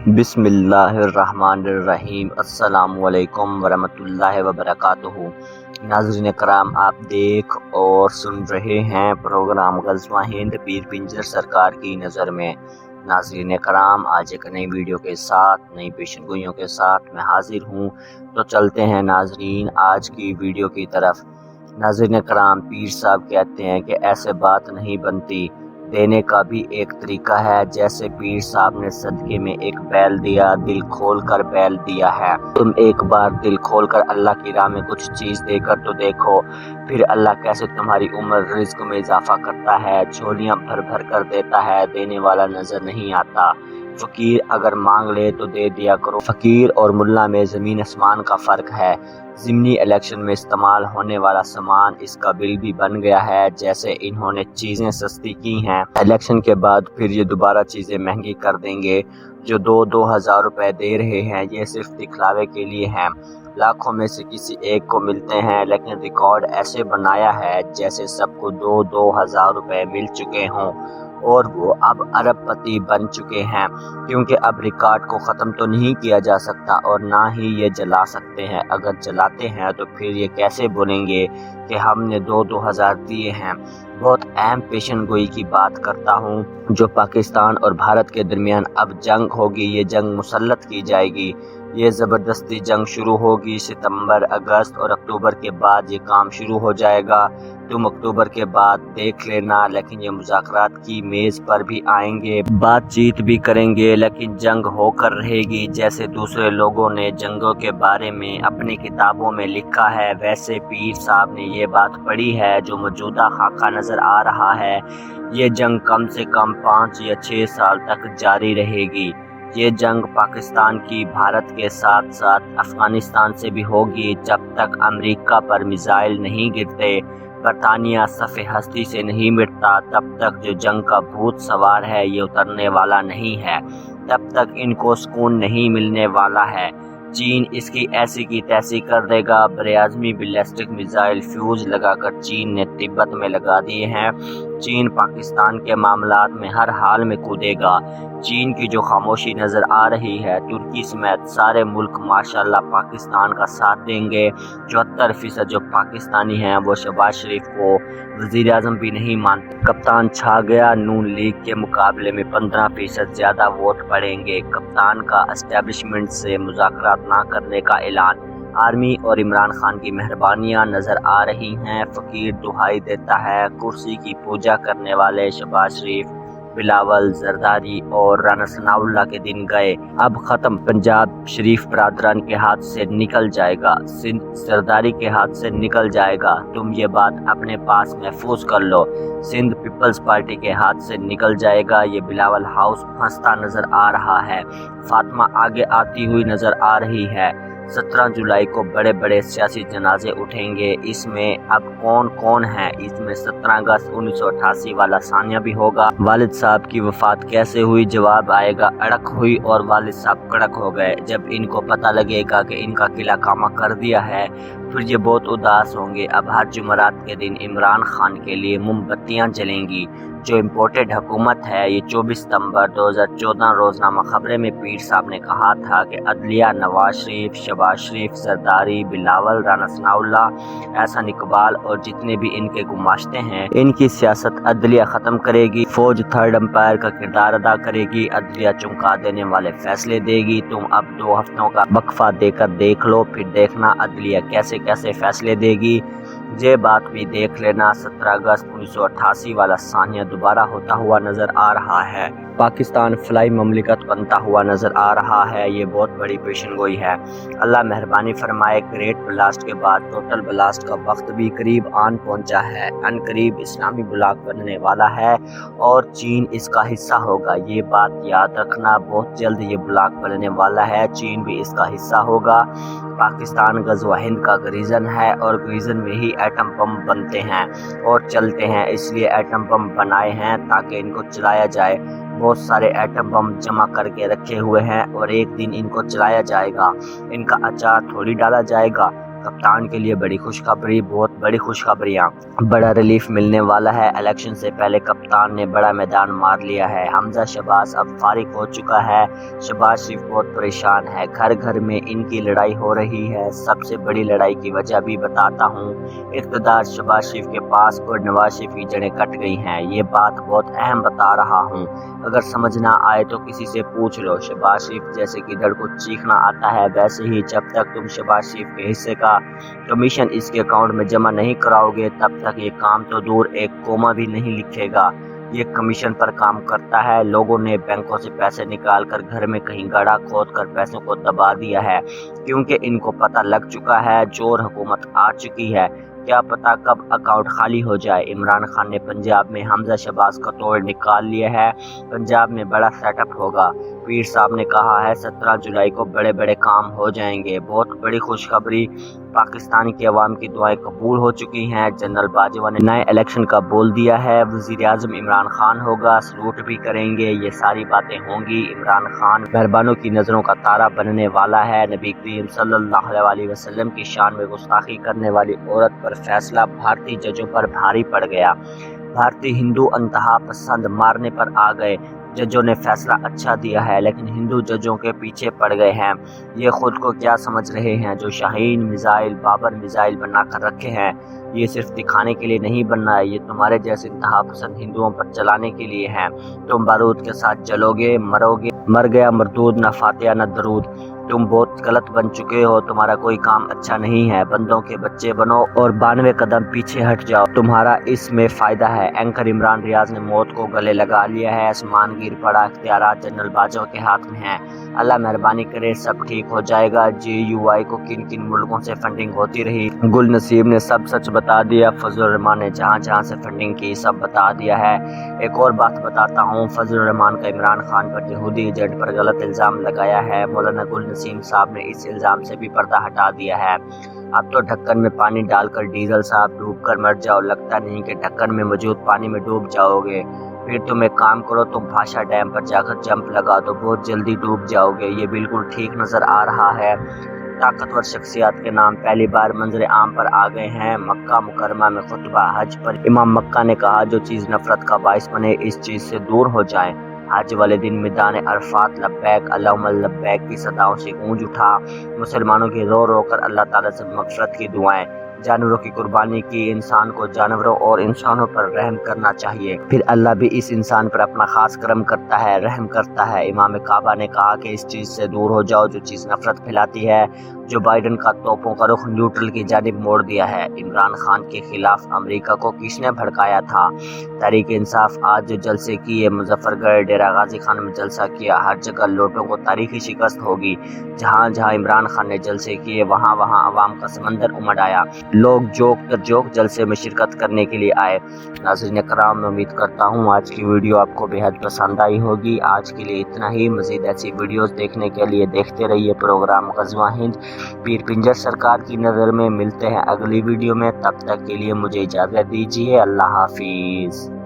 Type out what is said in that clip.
बिस्मिल्लाहिर्रहमानिर्रहीम। अस्सलाम वालेकुम वरहमतुल्लाहि वबरकातुहू। नाज़रीन करام, आप देख और सुन रहे हैं प्रोग्राम ग़ज़वा हिंद पीर पिंजर सरकार की नज़र में। नाज़रीन करام, आज एक नई वीडियो के साथ, नई पेशनगोइयों के साथ मैं हाजिर हूँ। तो चलते हैं नाज़रीन आज की वीडियो की तरफ। नाज़रीन करام, पीर साहब कहते हैं कि ऐसे बात नहीं बनती, देने का भी एक तरीका है। जैसे पीर साहब ने सदके में एक बैल दिया, दिल खोल कर बैल दिया है। तुम एक बार दिल खोल कर अल्लाह की राह में कुछ चीज़ देकर तो देखो, फिर अल्लाह कैसे तुम्हारी उम्र रिज़्क में इजाफा करता है, झोलियाँ भर भर कर देता है, देने वाला नजर नहीं आता। फ़कीर अगर मांग ले तो दे दिया करो। फ़कीर और मुल्ला में ज़मीन आसमान का फ़र्क है। ज़िमनी इलेक्शन में इस्तेमाल होने वाला सामान इसका बिल भी बन गया है। जैसे इन्होंने चीज़ें सस्ती की हैं, इलेक्शन के बाद फिर ये दोबारा चीज़ें महंगी कर देंगे। जो 2-2 हज़ार रुपए दे रहे हैं, ये सिर्फ दिखलावे के लिए हैं। लाखों में से किसी एक को मिलते हैं, लेकिन रिकॉर्ड ऐसे बनाया है जैसे सबको 2-2 हज़ार रुपए मिल चुके हों और वो अब अरबपति बन चुके हैं। क्योंकि अब रिकॉर्ड को ख़त्म तो नहीं किया जा सकता और ना ही ये जला सकते हैं। अगर जलाते हैं तो फिर ये कैसे बोलेंगे कि हमने 2-2 हज़ार दिए हैं। बहुत अहम पेशन गोई की बात करता हूँ। जो पाकिस्तान और भारत के दरमियान अब जंग होगी, ये जंग मुसल्लत की जाएगी। ये ज़बरदस्ती जंग शुरू होगी सितंबर, अगस्त और अक्टूबर के बाद ये काम शुरू हो जाएगा। तुम अक्टूबर के बाद देख लेना, लेकिन ये मुज़ाकरात की मेज़ पर भी आएंगे, बातचीत भी करेंगे, लेकिन जंग होकर रहेगी। जैसे दूसरे लोगों ने जंगों के बारे में अपनी किताबों में लिखा है, वैसे पीर साहब ने ये बात पढ़ी है। जो मौजूदा खाका नज़र आ रहा है, ये जंग कम से कम 5 या 6 साल तक जारी रहेगी। ये जंग पाकिस्तान की भारत के साथ साथ अफ़गानिस्तान से भी होगी। जब तक अमेरिका पर मिसाइल नहीं गिरते, बरतानिया सफ़े हस्ती से नहीं मिटता, तब तक जो जंग का भूत सवार है ये उतरने वाला नहीं है। तब तक इनको सुकून नहीं मिलने वाला है। चीन इसकी ऐसी की तैसी कर देगा। बरआज़मी बैलिस्टिक मिसाइल फ्यूज लगाकर चीन ने तिब्बत में लगा दिए हैं। चीन पाकिस्तान के मामलात में हर हाल में कूदेगा। चीन की जो खामोशी नज़र आ रही है, तुर्की समेत सारे मुल्क माशाल्लाह पाकिस्तान का साथ देंगे। 74% जो पाकिस्तानी हैं वो शहबाज शरीफ को वज़ीर आज़म भी नहीं मानते। कप्तान छा गया। नून लीग के मुकाबले में 15% ज़्यादा वोट पड़ेंगे। कप्तान का एस्टेब्लिशमेंट से मुज़ाकरात ना करने का ऐलान। आर्मी और इमरान खान की मेहरबानियां नज़र आ रही हैं। फ़कीर दुहाई देता है। कुर्सी की पूजा करने वाले शहबाज शरीफ, बिलावल, जरदारी और राना सनाउल्लाह के दिन गए, अब ख़त्म। पंजाब शरीफ बरादरान के हाथ से निकल जाएगा, सिंध जरदारी के हाथ से निकल जाएगा। तुम ये बात अपने पास महफूज कर लो। सिंध पीपल्स पार्टी के हाथ से निकल जाएगा। ये बिलावल हाउस फंसता नज़र आ रहा है। फातिमा आगे आती हुई नज़र आ रही है। 17 जुलाई को बड़े बड़े सियासी जनाजे उठेंगे। इसमें अब कौन कौन है? इसमें 17 अगस्त 1988 वाला सानिया भी होगा। वालिद साहब की वफात कैसे हुई? जवाब आएगा, अड़क हुई और वालिद साहब कड़क हो गए। जब इनको पता लगेगा कि इनका किला कामा कर दिया है, फिर ये बहुत उदास होंगे। अब हर जुमेरात के दिन इमरान खान के लिए मोमबत्तियाँ जलेंगी। जो इम्पोर्टेड हुकूमत है, ये 24 सितंबर 2014 रोज़नामा खबरें में पीर साहब ने कहा था कि अदलिया नवाज शरीफ, शहबाज शरीफ, जरदारी, बिलावल, राना सनाउल्लाह, एहसान इकबाल और जितने भी इनके गुमाश्ते हैं, इनकी सियासत अदलिया ख़त्म करेगी। फौज थर्ड एम्पायर का किरदार अदा करेगी। अदलिया चौंका देने वाले फैसले देगी। तुम अब 2 हफ्तों का वक्फा देकर देख लो, फिर देखना अदलिया कैसे कैसे फैसले देगी। ये बात भी देख लेना, 17 अगस्त 1988 वाला सानिया दोबारा होता हुआ नज़र आ रहा है। पाकिस्तान फ्लाई ममलिकत बनता हुआ नज़र आ रहा है। ये बहुत बड़ी पेशन गोई है। अल्लाह मेहरबानी फरमाए। ग्रेट ब्लास्ट के बाद टोटल ब्लास्ट का वक्त भी करीब आन पहुंचा है। अनकरीब इस्लामी ब्लॉक बनने वाला है और चीन इसका हिस्सा होगा। ये बात याद रखना, बहुत जल्द ये ब्लॉक बनने वाला है। चीन भी इसका हिस्सा होगा। पाकिस्तान ग़ज़वा हिंद का रीजन है और रीजन में ही एटम बम बनते हैं और चलते हैं। इसलिए एटम बम बनाए हैं ताकि इनको चलाया जाए। बहुत सारे एटम बम जमा करके रखे हुए हैं और एक दिन इनको चलाया जाएगा। इनका अचार थोड़ी डाला जाएगा। کپتان کے لیے بڑی خوشخبری، بہت بڑی خوشخبریاں، بڑا ریلیف ملنے والا ہے۔ الیکشن سے پہلے کپتان نے بڑا میدان مار لیا ہے۔ حمزہ شہباز اب فارغ ہو چکا ہے۔ شہباز شریف بہت پریشان ہے، گھر گھر میں ان کی لڑائی ہو رہی ہے۔ سب سے بڑی لڑائی کی وجہ بھی بتاتا ہوں۔ اقتدار شہباز شریف کے پاس اور نواز شریف کی جڑیں کٹ گئی ہیں، یہ بات بہت اہم بتا رہا ہوں۔ اگر سمجھ نہ آئے تو کسی سے پوچھ لو۔ شہباز شریف جیسے گدڑ کو چیخنا آتا ہے، ویسے ہی جب تک تم شہباز شریف کے حصے کا کمیشن اس کے اکاؤنٹ میں جمع نہیں کراؤ گے تب تک یہ کام تو دور ایک کوما بھی نہیں لکھے گا۔ یہ کمیشن پر کام کرتا ہے۔ لوگوں نے بینکوں سے پیسے نکال کر گھر میں کہیں گڑھا کھود کر پیسوں کو دبا دیا ہے، کیونکہ ان کو پتہ لگ چکا ہے چور حکومت آ چکی ہے، کیا پتہ کب اکاؤنٹ خالی ہو جائے۔ عمران خان نے پنجاب میں حمزہ شہباز کا توڑ نکال لیا ہے، پنجاب میں بڑا سیٹ اپ ہوگا۔ پیر صاحب نے کہا ہے 17 جولائی کو بڑے بڑے کام ہو جائیں گے۔ بہت بڑی خوشخبری، پاکستان کی عوام کی دعائیں قبول ہو چکی ہیں۔ جنرل باجوہ نے نئے الیکشن کا بول دیا ہے، وزیر اعظم عمران خان ہوگا، سلوٹ بھی کریں گے، یہ ساری باتیں ہوں گی۔ عمران خان مہربانوں کی نظروں کا تارا بننے والا ہے۔ نبی کریم صلی اللہ علیہ وسلم کی شان میں گستاخی کرنے والی عورت پر فیصلہ بھارتی ججوں پر بھاری پڑ گیا۔ بھارتی ہندو انتہا پسند مارنے پر آ گئے۔ ججوں نے فیصلہ اچھا دیا ہے، لیکن ہندو ججوں کے پیچھے پڑ گئے ہیں۔ یہ خود کو کیا سمجھ رہے ہیں؟ جو شاہین میزائل، بابر میزائل بنا کر رکھے ہیں، یہ صرف دکھانے کے لیے نہیں بننا ہے، یہ تمہارے جیسے انتہا پسند ہندوؤں پر چلانے کے لیے ہیں۔ تم بارود کے ساتھ جلو گے، مرو گے، مر گیا مردود، نہ فاتحہ نہ درود۔ تم بہت غلط بن چکے ہو، تمہارا کوئی کام اچھا نہیں ہے۔ بندوں کے بچے بنو اور 92 قدم پیچھے ہٹ جاؤ، تمہارا اس میں فائدہ ہے۔ اینکر عمران ریاض نے موت کو گلے لگا لیا ہے، آسمان گر پڑا، اختیارات جنرل باجوہ کے ہاتھ میں ہیں۔ اللہ مہربانی کرے سب ٹھیک ہو جائے گا۔ JUI کو کن کن ملکوں سے فنڈنگ ہوتی رہی، گل نصیب نے سب سچ بتا دیا۔ فضل الرحمان نے جہاں جہاں سے فنڈنگ کی سب بتا دیا ہے۔ ایک اور بات بتاتا ہوں، فضل الرحمان کا عمران خان پر یہودی ایجنٹ پر غلط الزام لگایا ہے۔ مولانا گل نسیم صاحب نے اس الزام سے بھی پردہ ہٹا دیا ہے۔ اب تو ڈھکن میں پانی ڈال کر ڈیزل صاحب ڈوب کر مر جاؤ، لگتا نہیں کہ ڈھکن میں موجود پانی میں ڈوب جاؤ گے۔ پھر تم ایک کام کرو، تم بھاشا ڈیم پر جا کر جمپ لگا دو، بہت جلدی ڈوب جاؤ گے۔ یہ بالکل ٹھیک نظر آ رہا ہے۔ طاقتور شخصیات کے نام پہلی بار منظر عام پر آ گئے ہیں۔ مکہ مکرمہ میں خطبہ حج پر امام مکہ نے کہا جو چیز نفرت کا باعث بنے اس چیز سے دور ہو جائیں۔ حج والے دن میدان عرفات لبیک اللہم لبیک کی صداؤں سے گونج اٹھا۔ مسلمانوں کی رو رو کر اللہ تعالیٰ سے مغفرت کی دعائیں۔ جانوروں کی قربانی کی، انسان کو جانوروں اور انسانوں پر رحم کرنا چاہیے، پھر اللہ بھی اس انسان پر اپنا خاص کرم کرتا ہے، رحم کرتا ہے۔ امام کعبہ نے کہا کہ اس چیز سے دور ہو جاؤ جو چیز نفرت پھیلاتی ہے۔ جو بائیڈن کا توپوں کا رخ نیوٹرل کی جانب موڑ دیا ہے۔ عمران خان کے خلاف امریکہ کو کس نے بھڑکایا تھا؟ تحریک انصاف آج جو جلسے کیے، مظفر گڑھ، ڈیرہ غازی خان میں جلسہ کیا، ہر جگہ لوٹوں کو تاریخی شکست ہوگی۔ جہاں جہاں عمران خان نے جلسے کیے وہاں وہاں عوام کا سمندر امڈ آیا، لوگ جوک در جوک جلسے میں شرکت کرنے کے لیے آئے۔ ناظرین کرام، میں امید کرتا ہوں آج کی ویڈیو آپ کو بےحد پسند آئی ہوگی۔ آج کے لیے اتنا ہی، مزید ایسی ویڈیوز دیکھنے کے لیے دیکھتے رہیے پروگرام غزوہ ہند۔ پیر پنجر سرکار کی نظر میں ملتے ہیں اگلی ویڈیو میں، تب تک کے لیے مجھے اجازت دیجیے۔ اللہ حافظ۔